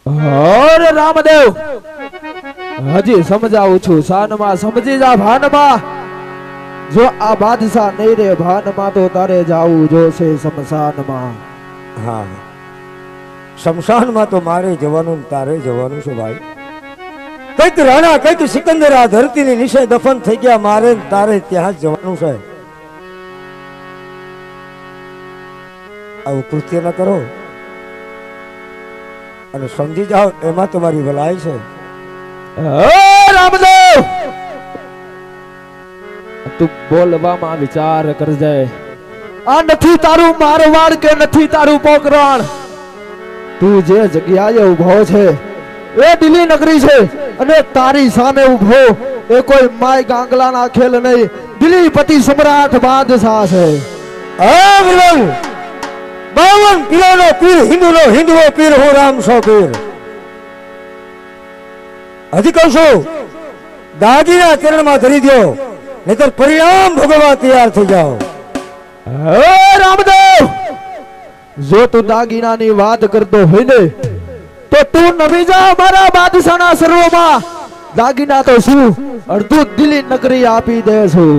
અરે રામદેવ હજી સમજાવું છું શાનમાં સમજી જા ભાનમાં જો આ બાદશાહ નહીં રે ભાનમાં તો તારે જાવું જોશે શમશાનમાં હા શમશાનમાં તો મારે જવાનું તારે જવાનું છે ભાઈ કઈક રાણા કઈક સિકંદર આ ધરતીની નીચે દફન થઈ ગયા મારે તારે ત્યાં જ જવાનું છે આવું કૃત્ય ન કરો અને સમજી જાઓ એમાં તમારી ભલાઈ છે રામદેવ તું બોલવામાં વિચાર કરજે આ નથી તારું મારવાડ કે નથી તારું પોકરણ તું જે જગ્યાએ ઉભો છે એ દિલ્હી નગરી છે અને તારી સામે ઉભો એ કોઈ માય ગાંગલાના ખેલ નહીં દિલ્હી પતિ સમ્રાટ બાદશાહ છે બાવન પીરોનો પીર હિન્દુનો હિન્દુઓ પીર હું રામ સો પીર હજી કહું છું દાગીના ચરણમાં ધરી દો નહીતર પરિણામ ભોગવવા તૈયાર થઈ જાઓ રામદેવ જો તું દાગીનાની વાત કરતો હોય ને તો તું નમી જા મારા બાદશાહના સર્વમાં દાગીના તો શું અડધું દિલ્હી નગરી આપી દે છું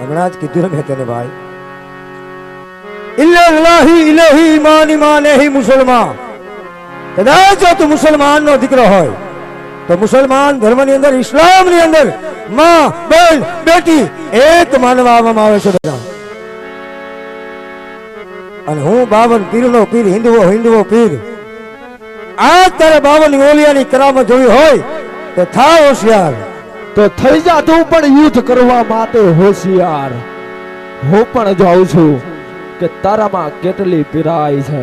હમણાં જ કીધું મેં તને ભાઈ ઇલ્લાહી ઇલાહી ઈમાન ઈમાન હી મુસલમાન કદાચ જો તું મુસલમાનનો દીકરો હોય તો મુસલમાન ધર્મની અંદર ઇસ્લામની અંદર માં બેન બેટી એક માનવામાં આવે છે બધા અને હું 52 પીરનો પીર હિન્દુઓ પીર આ તારે 52 ઓલિયાની કરામત જોઈ હોય તો થાવ હોશિયાર તો થઈ જા તું પણ યુદ્ધ કરવા માટે હોશિયાર હું પણ જાઉં છું કે તારામાં કેટલી પીરાઈ છે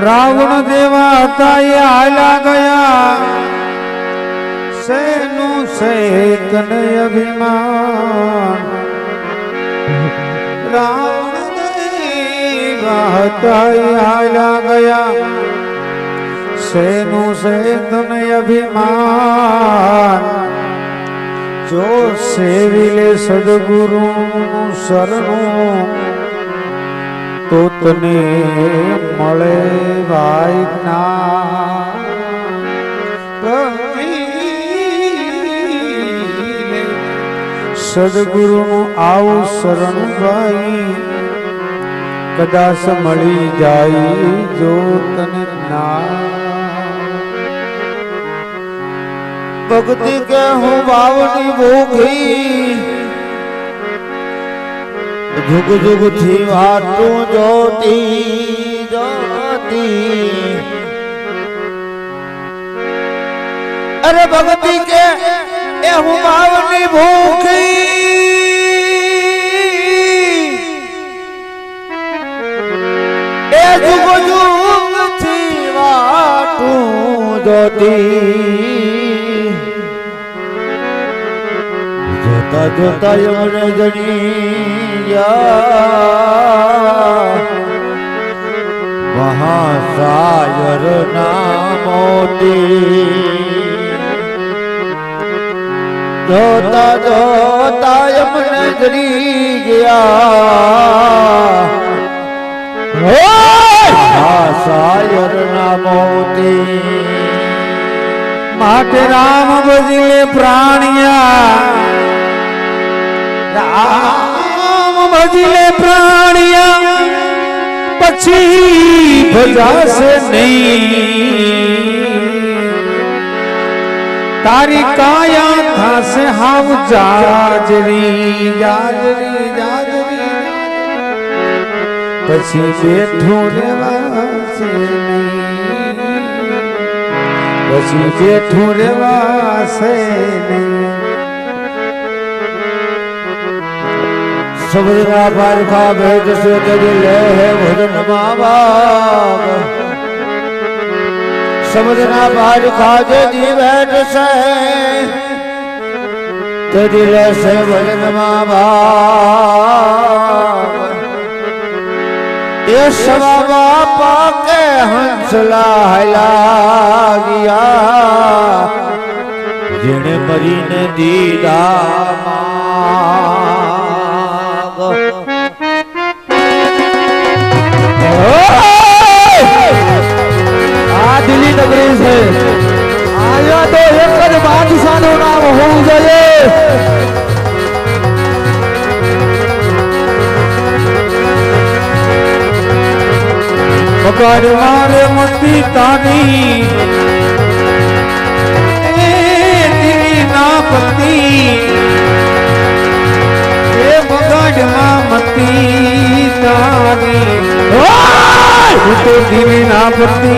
रावण देवाता आला गया सेनु सेतन अभिमान रावण देवाता आला गया सेनु सेतन अभिमान जो सेविले सदगुरु शरणु तो तने मळे भाई सदगुरु आओ शरण भाई कदाच मળી जाई जो तने ना भक्ति के हूँ बावनी भूखी जुग जुग थी वाटू जोती जोती अरे भक्ति के एहू भावनी भूखी ए जुग जुग थी वाटू जोती जोता जोता यमन जनी महासायर नामोती जोता जोता यमन जरी गया महासायर नामोती माटे राम बजिले प्राणिया राम भजिले प्राणिया पछी भजा से नहीं तारी काया था से हम जाजरी जाजरी जाजरी પછી બેઠું રેવાશે નહીં, પછી બેઠું રેવાશે નહીં. સમુદ્રના પારખા ભેટ છે તેરી લે ભજન બાબા. સમુદ્રના પારખા જેની ભેટ છે તેરી લેશે ભજન બાબા. એ સવા બાપા કે હંસલા હલા ગયા જેણે મરીને દીધા આ દિલ્હી નગરી છે. આયા તો એક જ બાદશાહનું નામ હોવું જોઈએ. પકડ મારે મતી તારી ના પતિ એ બગાડમાં મતી તારી તો દીવી ના પતિ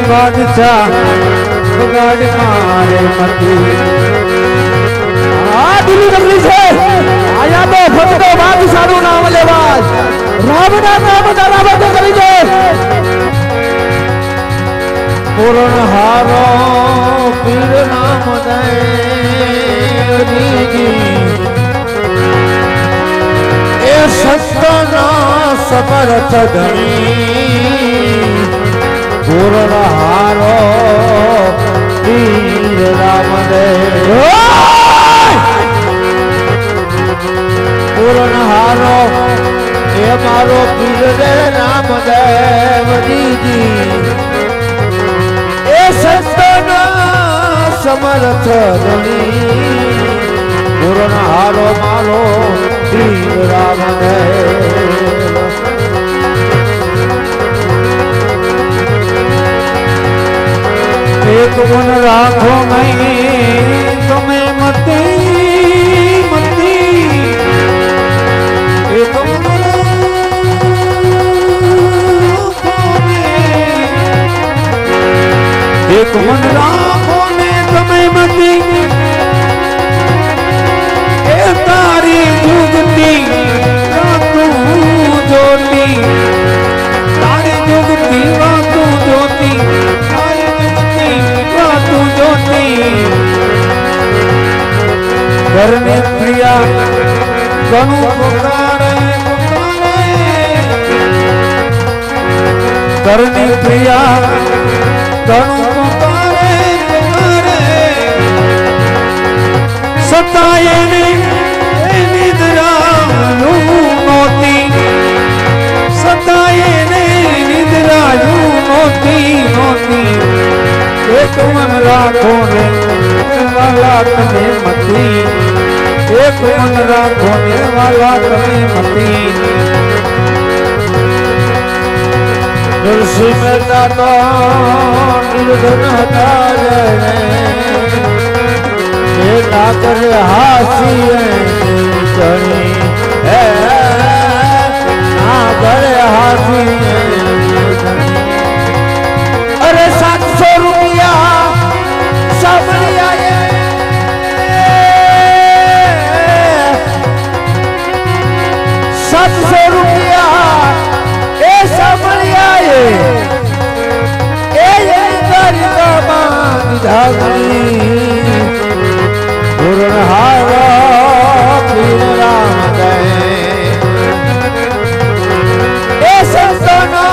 બાદશાહ બગાડ મારે મતી. આ દિલ્હી નગરી છે. આયા તો ફક્ત બાદશાહનું નામ લેવા રામના નામ ધરાવત કરી દે. પૂર્ણ હારો પીર નામ દે એ સંતના સમર્થ ધણી. પૂર્ણ હારો પીર રામ દે, પૂર્ણ હારો એ મારો પીર રે રામદેવજી. એ સંતના સમર્થ ધણી. પૂર્ણ હારો મારો પીર રામદેવ. એક મન રાખો નહીં તમે મતી મતી. એક એક મન રાખો ને તમે મતી એ તારી જુગતી રાતું જોતી. તારી જુગતી રાતું જોતી, તારી જુગતી રાતું જોતી. ઘરને પ્રિયા ઘણું પુકારે ઘરની પ્રિયા ઘણું પુકારે સતાય નિદ્રાનું નોતી. સતાય નિદ્રાનું નોતી નોતી. એક મન રાખો ને વાલા તમે મતી. એક મન રાખો ને વાલા તમે મતી. નરસિંહ મહેતા તો નિર્ધન હતા એ ના કરે હાસી ચણી. હે ના કરે હાસી. અરે 700 રૂપિયા સાંભળ્યા 700 રૂપિયા એ સાંભળ્યા એ ગરીબમાં દીધા. પૂર્ણ હારો પીર રામ દે એ સંતનો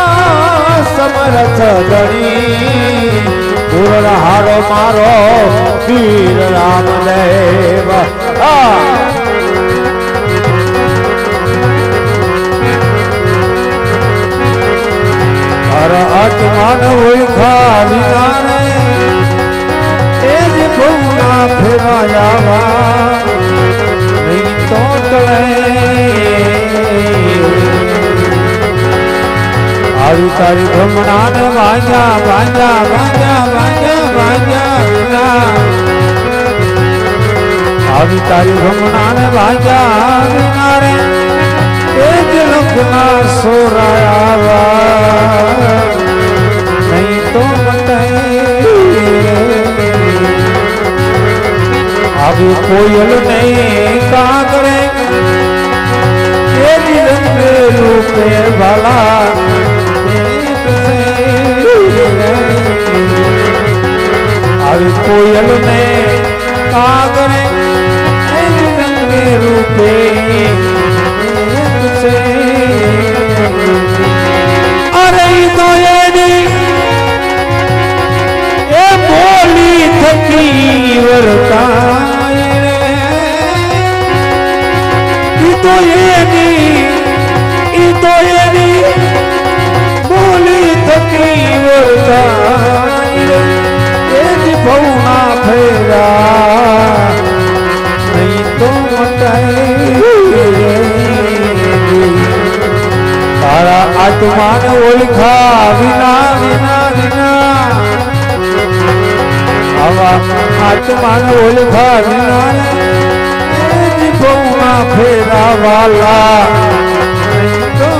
સમર્થ ધણી. પૂર્ણ હારો મારો પીર રામદેવ. આત્માન હોય ખાલી નારે એ જ ભૂના ફેરાયા નહીં તો ટળે. આવી તારી ભ્રમણાને વાંજા વાંજા વાંજા વાંજા વાંજા. આવી તારી ભ્રમણાને વાંજા વિનારે એ જ लखना सोराया नहीं तो अब कोयल नहीं कागरे रूपे भला अब कोयल ने कागरे रूपे अरे तो ये बोली थकी वरता तो ये बोली थकी वरता भौना फेरा नहीं तो तारा आत्मा ने ओळखा विना विना विना हवा आत्मा ने ओळखा विना भौना फेरा वाला नहीं तो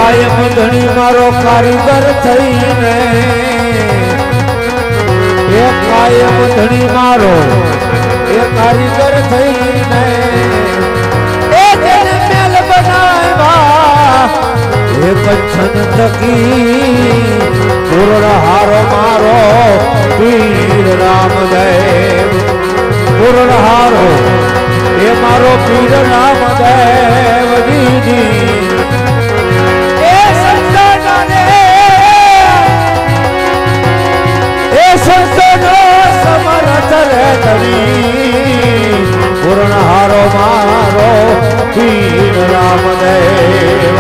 કાયમ ધણી મારો કારીગર થઈને એ કાયમ ધણી મારો એ કારીગર થઈને એ જેને મેલ બનાવ્યા એ કચ્છન થકી પૂર્ણ હારો મારો પીર રામદેવ પૂર્ણ હારો એ મારો પીર રામદેવ દીદી પૂર્ણ હારો મારો પીર રામદેવ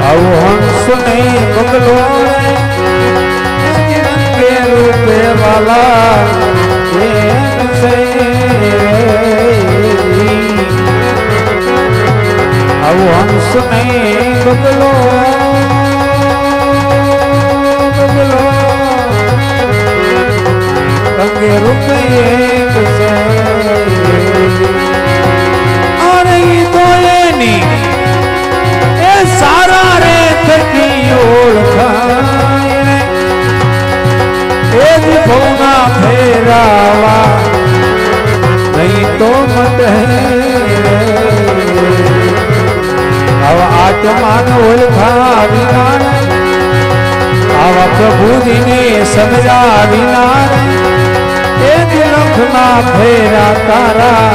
આવું હંસ ને બંગલો કે રૂપે વાલા આવું હંસ ને બગલો બગલો રંગે રૂપે અરે તો એની એ સારા રે થકી ઓળખાય એ ભોના ફેરાવા નહીં તો મત આવા આત્માન ઓળખા વિના આવા પ્રભુજીને સમજા વિના એ લખના ફેરા તારા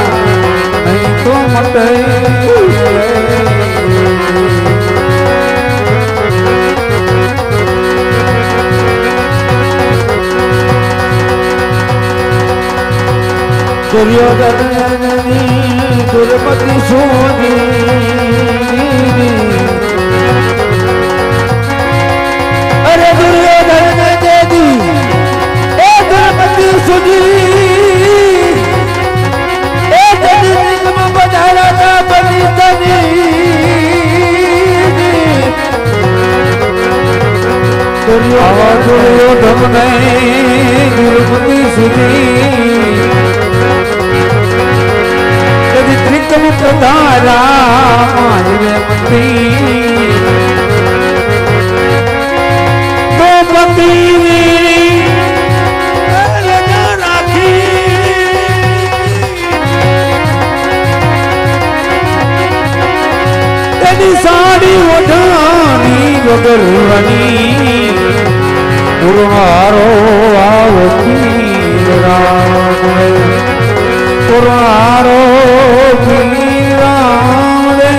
નહીં તો મટે દુર્યોધનની દુર્મતિ સોની અરે દુર્યોધન દેદી એ દુર્મતિ સુધી એ દેદી નિગમ બધારા બની તની દુર્યોધન ને દુર્મતિ સુધી ત્રિકમ પ્રધારા મારે મંદી તો પતિ રાખી તેની સાડી ઓઢાની વગરવાની પૂર્ણારો આવતી રામ પુરારો રામ રે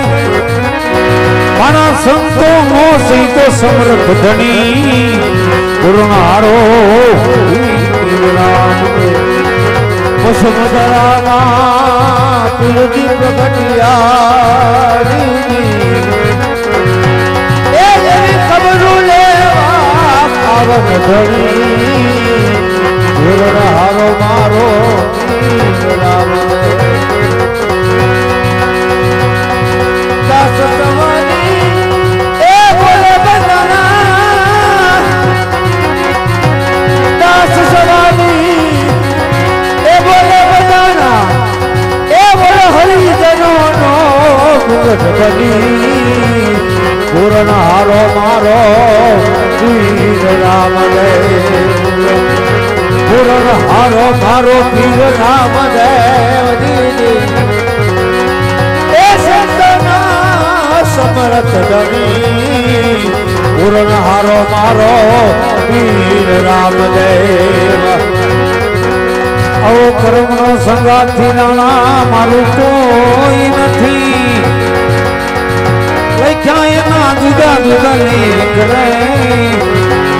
મારા સંતો નો સીતો સમર્થ ધણી પુરારો રામ રે મુસમદરાના તુલજી પ્રગટિયા એ જેવી ખબરો લેવા પાવન ધણી હારો મારો રામ દાસ તમારી એ બોલે બધાના દાસ સવાની એ બોલે બધાના એ બોલે હરિજનો નો ગુંગટ બની પૂર્ણ હારો મારો વીર રામ પૂર્ણ હારો મારો વીર રામ દેવજી એ સંતના સમરથ ધણી પૂર્ણ હારો મારો વીર રામ દેવ આવો કર્મનો સંગાથી નાણા મારું કોઈ નથી લખ્યા એના જુદા જુદા લેખ રે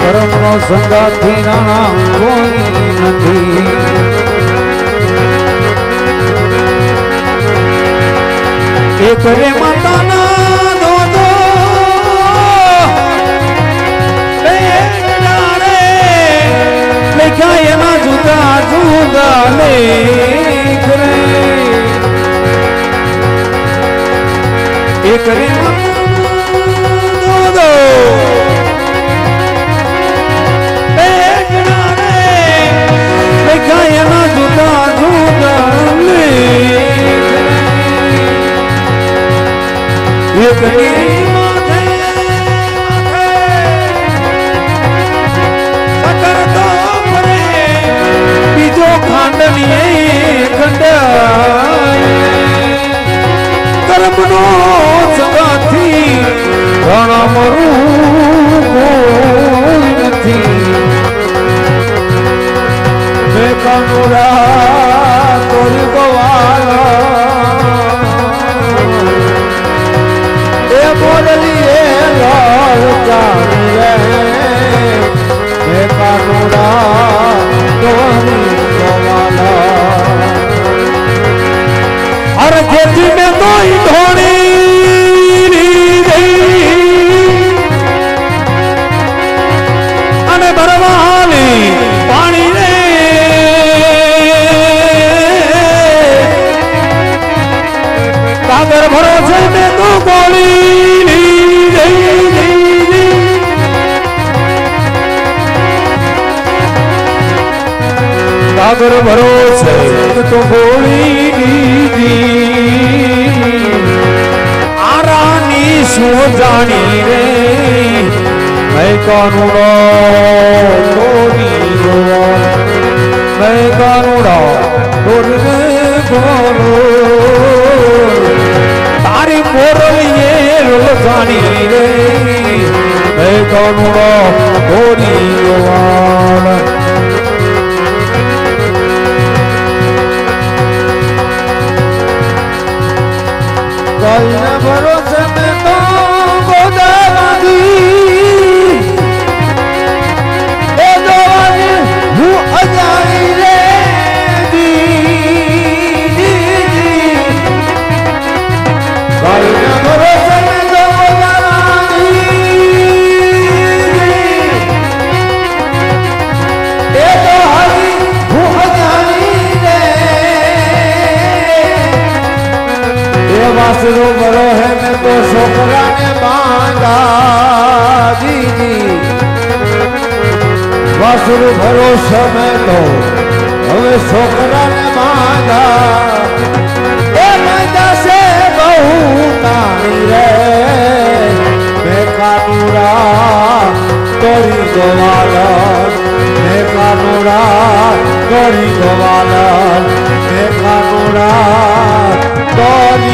કર્મનો સંગાથી નાણા કોઈ નથી એક રે માતાના દોદો લખ્યા એના જુદા જુદા લેખ રે એક રે દોદો એના જુદા જુદા લેખ બીજો ખાંડની કર્મનો સગાથી ઘણા મરું કોઈ નથી મેં કાનુડા તોરી ગવાલા એ બોલલી એ લાલ જાણી રે મેં કાનુડા તોરી ગવાલા અરે ખેતી મેં તો ધોણી અને ભરવાની પાણી રે કાગર ભરોસે મેં તો ગોળી કાગર ભરોસે તો ગોળી દીધી આરાની શું જાણી રે મેં કાનુડો તોરી મેં કાનુડો તોરી ગોળો તારી મોરલીએ જાણી રે મેં કાનુડો તોરી ગોવાળ ભરોસે મેં તો ગોદા બાંધી એ દોવાની હું અજાણી રે ભરોસે મેં તો ગોદા બાંધી એ તો હરી હું અજાણી રે વાસરો બરો હે મેં તો છોકરાને બાંધા દીધી વાસરો ભરોસે મેં તો હવે છોકરાને બાંધા એ બાંધા છે બહુ તાણી રે મેં કાનુડા તોરી ગોવાલા મેં કાનુડા તોરી ગોવાલા મેં કાનુડા તોરી